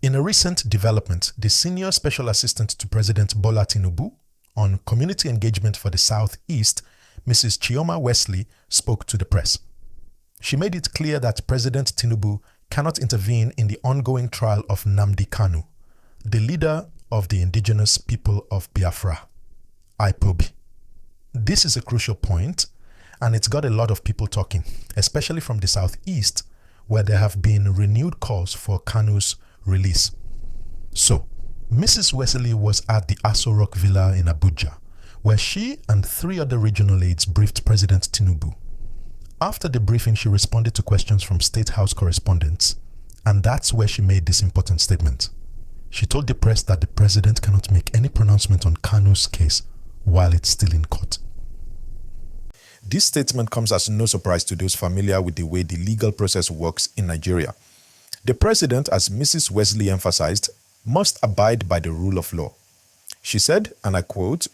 In a recent development, the Senior Special Assistant to President Bola Tinubu on Community Engagement for the Southeast, Mrs. Chioma Wesley, spoke to the press. She made it clear that President Tinubu cannot intervene in the ongoing trial of Nnamdi Kanu, the leader of the indigenous people of Biafra, IPOB. This is a crucial point, and it's got a lot of people talking, especially from the Southeast, where there have been renewed calls for Kanu's release. So, Mrs. Wesley was at the Aso Rock Villa in Abuja, where she and 3 other regional aides briefed President Tinubu. After the briefing, she responded to questions from State House correspondents, and that's where she made this important statement. She told the press that the president cannot make any pronouncement on Kanu's case while it's still in court. This statement comes as no surprise to those familiar with the way the legal process works in Nigeria. The president, as Mrs. Wesley emphasized, must abide by the rule of law. She said, and I quote,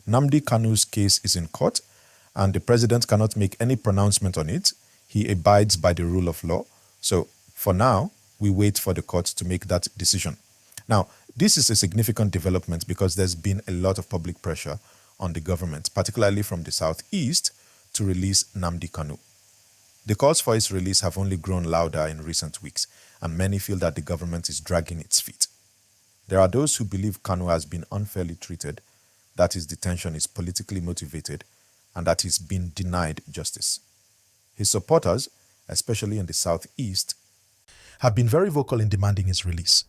"Nnamdi Kanu's case is in court, and the president cannot make any pronouncement on it. He abides by the rule of law. So, for now, we wait for the court to make that decision." Now, this is a significant development because there's been a lot of public pressure on the government, particularly from the Southeast, to release Nnamdi Kanu. The calls for his release have only grown louder in recent weeks, and many feel that the government is dragging its feet. There are those who believe Kanu has been unfairly treated, that his detention is politically motivated, and that he's been denied justice. His supporters, especially in the Southeast, have been very vocal in demanding his release.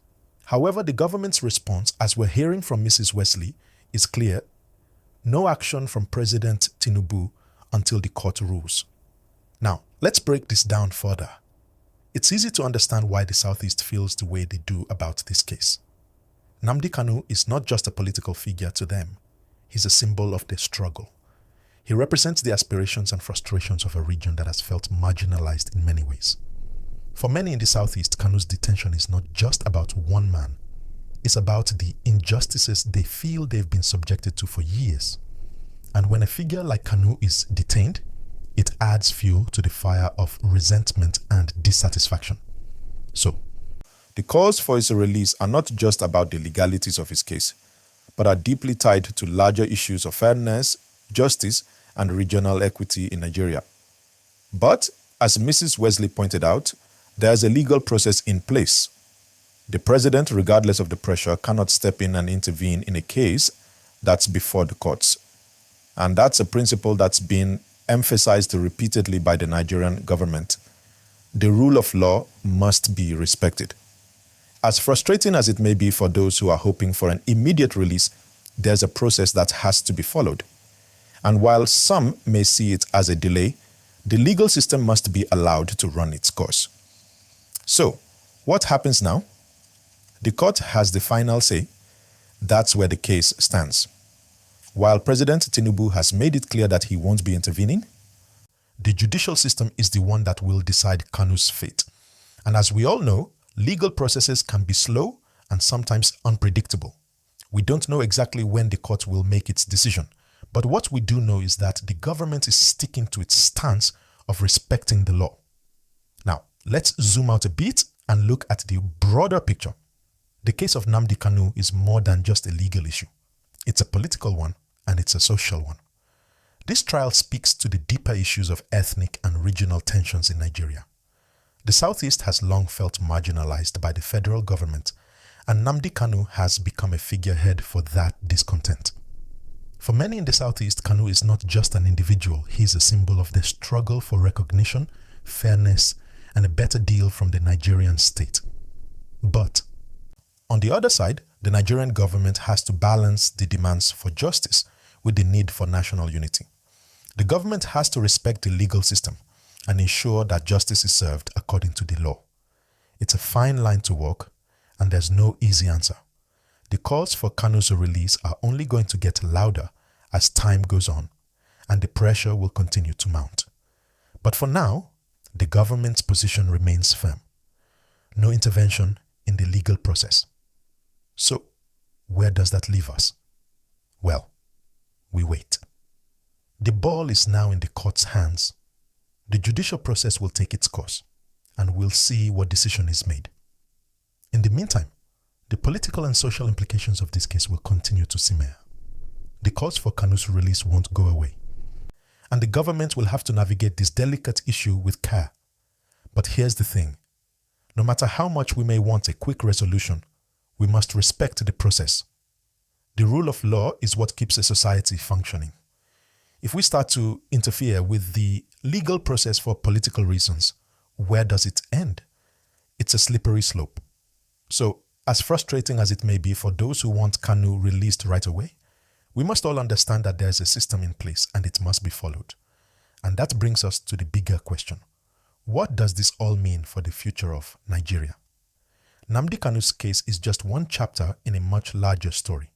However, the government's response, as we're hearing from Mrs. Wesley, is clear: no action from President Tinubu until the court rules. Now, let's break this down further. It's easy to understand why the Southeast feels the way they do about this case. Nnamdi Kanu is not just a political figure to them. He's a symbol of their struggle. He represents the aspirations and frustrations of a region that has felt marginalized in many ways. For many in the Southeast, Kanu's detention is not just about one man. It's about the injustices they feel they've been subjected to for years. And when a figure like Kanu is detained, it adds fuel to the fire of resentment and dissatisfaction. So, the calls for his release are not just about the legalities of his case, but are deeply tied to larger issues of fairness, justice, and regional equity in Nigeria. But, as Mrs. Wesley pointed out, there's a legal process in place. The president, regardless of the pressure, cannot step in and intervene in a case that's before the courts. And that's a principle that's been emphasized repeatedly by the Nigerian government. The rule of law must be respected. As frustrating as it may be for those who are hoping for an immediate release, there's a process that has to be followed. And while some may see it as a delay, the legal system must be allowed to run its course. So, what happens now? The court has the final say. That's where the case stands. While President Tinubu has made it clear that he won't be intervening, the judicial system is the one that will decide Kanu's fate. And as we all know, legal processes can be slow and sometimes unpredictable. We don't know exactly when the court will make its decision, but what we do know is that the government is sticking to its stance of respecting the law. Now, let's zoom out a bit and look at the broader picture. The case of Nnamdi Kanu is more than just a legal issue. It's a political one, and it's a social one. This trial speaks to the deeper issues of ethnic and regional tensions in Nigeria. The Southeast has long felt marginalized by the federal government, and Nnamdi Kanu has become a figurehead for that discontent. For many in the Southeast, Kanu is not just an individual. He is a symbol of the struggle for recognition, fairness, and a better deal from the Nigerian state. But on the other side, the Nigerian government has to balance the demands for justice with the need for national unity. The government has to respect the legal system and ensure that justice is served according to the law. It's a fine line to walk, and there's no easy answer. The calls for Kanu's release are only going to get louder as time goes on, and the pressure will continue to mount. But for now, the government's position remains firm. No intervention in the legal process. So, where does that leave us? Well, we wait. The ball is now in the court's hands. The judicial process will take its course, and we'll see what decision is made. In the meantime, The political and social implications of this case will continue to simmer. The calls for Kanu's release won't go away, and the government will have to navigate this delicate issue with care. But here's the thing. No matter how much we may want a quick resolution, we must respect the process. The rule of law is what keeps a society functioning. If we start to interfere with the legal process for political reasons, where does it end? It's a slippery slope. So, as frustrating as it may be for those who want Kanu released right away, we must all understand that there is a system in place and it must be followed. And that brings us to the bigger question. What does this all mean for the future of Nigeria? Nnamdi Kanu's case is just one chapter in a much larger story.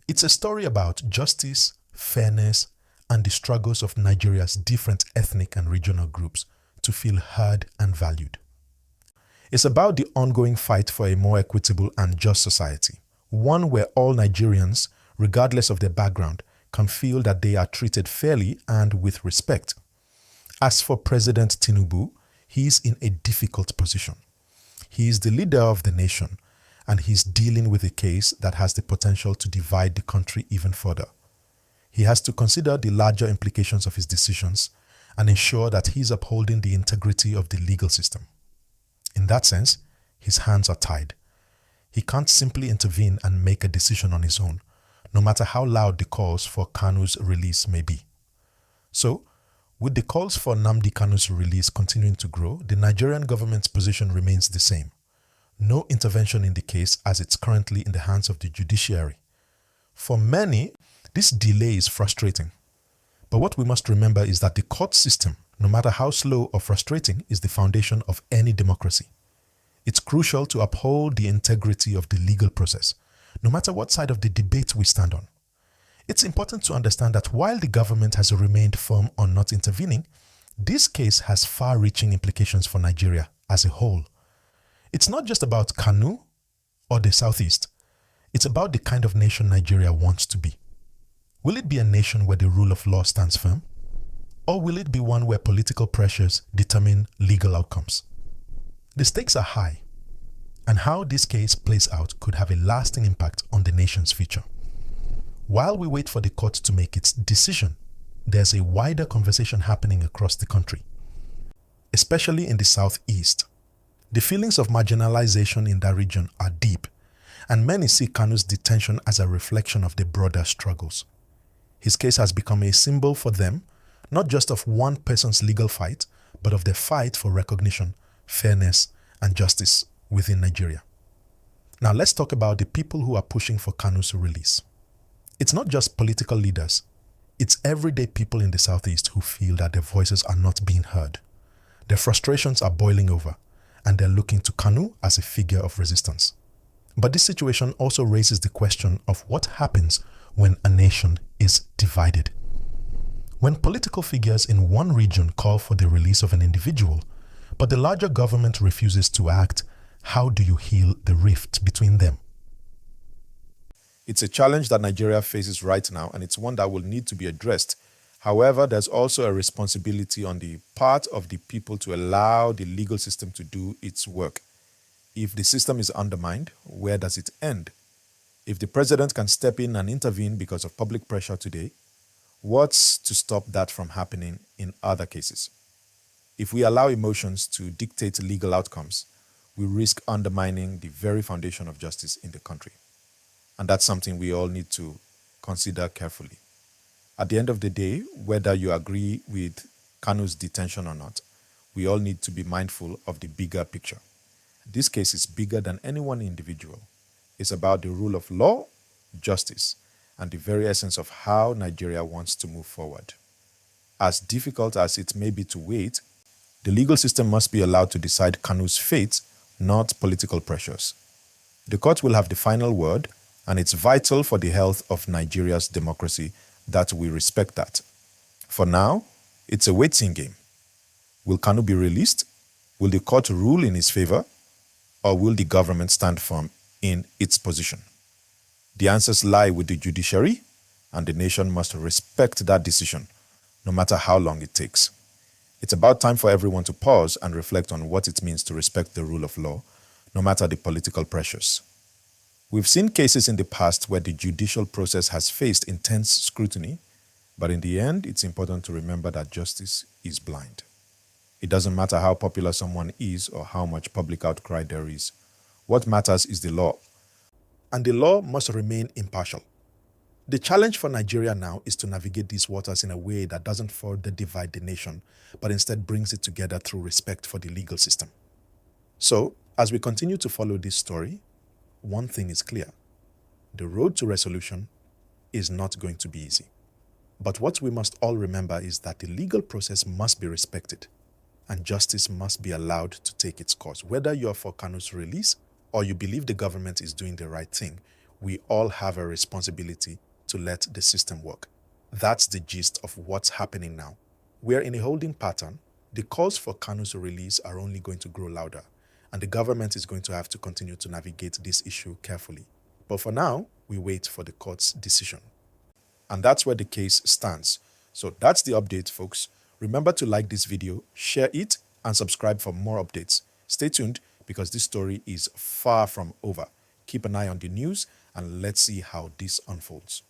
It's a story about justice, fairness, and the struggles of Nigeria's different ethnic and regional groups to feel heard and valued. It's about the ongoing fight for a more equitable and just society, one where all Nigerians, regardless of their background, can feel that they are treated fairly and with respect. As for President Tinubu, he is in a difficult position. He is the leader of the nation, and he's dealing with a case that has the potential to divide the country even further. He has to consider the larger implications of his decisions and ensure that he's upholding the integrity of the legal system. In that sense, his hands are tied. He can't simply intervene and make a decision on his own, no matter how loud the calls for Kanu's release may be. So, with the calls for Nnamdi Kanu's release continuing to grow, the Nigerian government's position remains the same. No intervention in the case as it's currently in the hands of the judiciary. For many, this delay is frustrating. But what we must remember is that the court system, no matter how slow or frustrating, is the foundation of any democracy. It's crucial to uphold the integrity of the legal process, no matter what side of the debate we stand on. It's important to understand that while the government has remained firm on not intervening, this case has far-reaching implications for Nigeria as a whole. It's not just about Kanu or the Southeast. It's about the kind of nation Nigeria wants to be. Will it be a nation where the rule of law stands firm? Or will it be one where political pressures determine legal outcomes? The stakes are high, and how this case plays out could have a lasting impact on the nation's future. While we wait for the court to make its decision, there's a wider conversation happening across the country, especially in the Southeast. The feelings of marginalization in that region are deep, and many see Kanu's detention as a reflection of the broader struggles. His case has become a symbol for them, not just of one person's legal fight, but of their fight for recognition, fairness, and justice within Nigeria. Now let's talk about the people who are pushing for Kanu's release. It's not just political leaders, it's everyday people in the Southeast who feel that their voices are not being heard. Their frustrations are boiling over, and they're looking to Kanu as a figure of resistance. But this situation also raises the question of what happens when a nation is divided. When political figures in one region call for the release of an individual, but the larger government refuses to act, how do you heal the rift between them? It's a challenge that Nigeria faces right now, and it's one that will need to be addressed. However, there's also a responsibility on the part of the people to allow the legal system to do its work. If the system is undermined, where does it end? If the president can step in and intervene because of public pressure today, what's to stop that from happening in other cases? If we allow emotions to dictate legal outcomes, we risk undermining the very foundation of justice in the country. And that's something we all need to consider carefully. At the end of the day, whether you agree with Kanu's detention or not, we all need to be mindful of the bigger picture. This case is bigger than any one individual. It's about the rule of law, justice, and the very essence of how Nigeria wants to move forward. As difficult as it may be to wait, the legal system must be allowed to decide Kanu's fate, not political pressures. The court will have the final word, and it's vital for the health of Nigeria's democracy that we respect that. For now, it's a waiting game. Will Kanu be released? Will the court rule in his favor? Or will the government stand firm in its position? The answers lie with the judiciary, and the nation must respect that decision, no matter how long it takes. It's about time for everyone to pause and reflect on what it means to respect the rule of law, no matter the political pressures. We've seen cases in the past where the judicial process has faced intense scrutiny, but in the end, it's important to remember that justice is blind. It doesn't matter how popular someone is or how much public outcry there is. What matters is the law, and the law must remain impartial. The challenge for Nigeria now is to navigate these waters in a way that doesn't further divide the nation, but instead brings it together through respect for the legal system. So, as we continue to follow this story, one thing is clear. The road to resolution is not going to be easy. But what we must all remember is that the legal process must be respected, and justice must be allowed to take its course. Whether you're for Kanu's release or you believe the government is doing the right thing, we all have a responsibility to let the system work. That's the gist of what's happening now. We're in a holding pattern. The calls for Kanu's release are only going to grow louder, and the government is going to have to continue to navigate this issue carefully. But for now, we wait for the court's decision. And that's where the case stands. So that's the update, folks. Remember to like this video, share it, and subscribe for more updates. Stay tuned because this story is far from over. Keep an eye on the news and let's see how this unfolds.